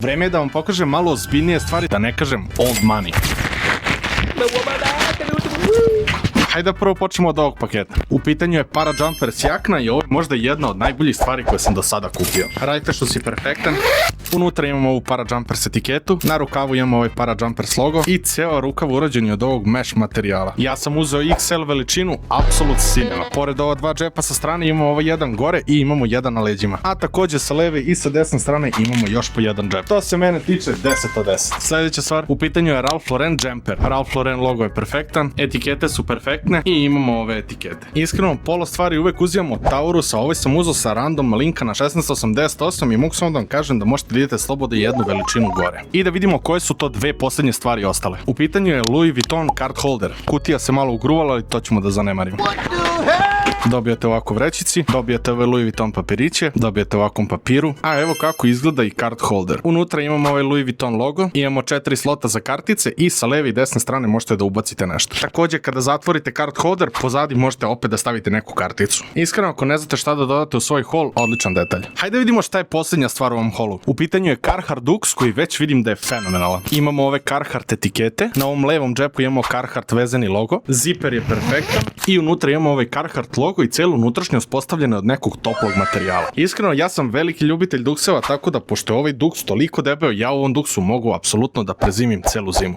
Vreme je da vam pokažem malo ozbiljnije stvari, da ne kažem old money. Hajde prvo počnemo od ovog paketa. U pitanju je Parajumpers jakna i ovo je možda jedna od najboljih stvari koje sam do sada kupio. Radite što si perfektan. Unutra imamo ovu Parajumpers etiketu, na rukavu imamo ovaj Parajumpers logo i ceo rukav urađen je od ovog mesh materijala. Ja sam uzeo XL veličinu, apsolutno ciljeno. Pored ova dva džepa sa strane imamo ovaj jedan gore i imamo jedan na leđima. A takođe sa leve i sa desne strane imamo još po jedan džep. To se mene tiče 10 od 10. Sljedeća stvar, u pitanju je Ralph Lauren jumper. Ralph Lauren logo je perfektan, etikete su perfektne i imamo ove etikete. Iskreno, pola stvari uvek uzimam od Taurusa, ovaj sam uzeo sa random linka na 1688 i mogu samo da vam kažem da možete vidjeti slobodno jednu veličinu gore. I da vidimo koje su to dve poslednje stvari ostale. U pitanju je Louis Vuitton card holder. Kutija se malo ugruvala, ali to ćemo da zanemarimo. Dobijete ovako vrećici, dobijete ove Louis Vuitton papiriće, dobijete ovakvom papiru, a evo kako izgleda i card holder. Unutra imamo ovaj Louis Vuitton logo, imamo 4 slota za kartice i sa leve i desne strane možete da ubacite nešto. Takođe, kada zatvorite card holder, pozadi možete opet da stavite neku karticu. Iskreno, ako ne znate šta da dodate u svoj hol, odličan detalj. Hajde vidimo šta je posljednja stvar u ovom holu. U pitanju je Carhartt Dux koji već vidim da je fenomenalan. Imamo ove Carhartt etikete, na ovom levom džepu imamo Carhartt vezani logo, ziper je perfektan i unutra imamo ovaj Carhartt logo i celu unutrašnjost postavljena od nekog toplog materijala. Iskreno, ja sam veliki ljubitelj dukseva, tako da pošto je ovaj duks toliko debeo, ja u ovom duksu mogu apsolutno da prezimim celu zimu.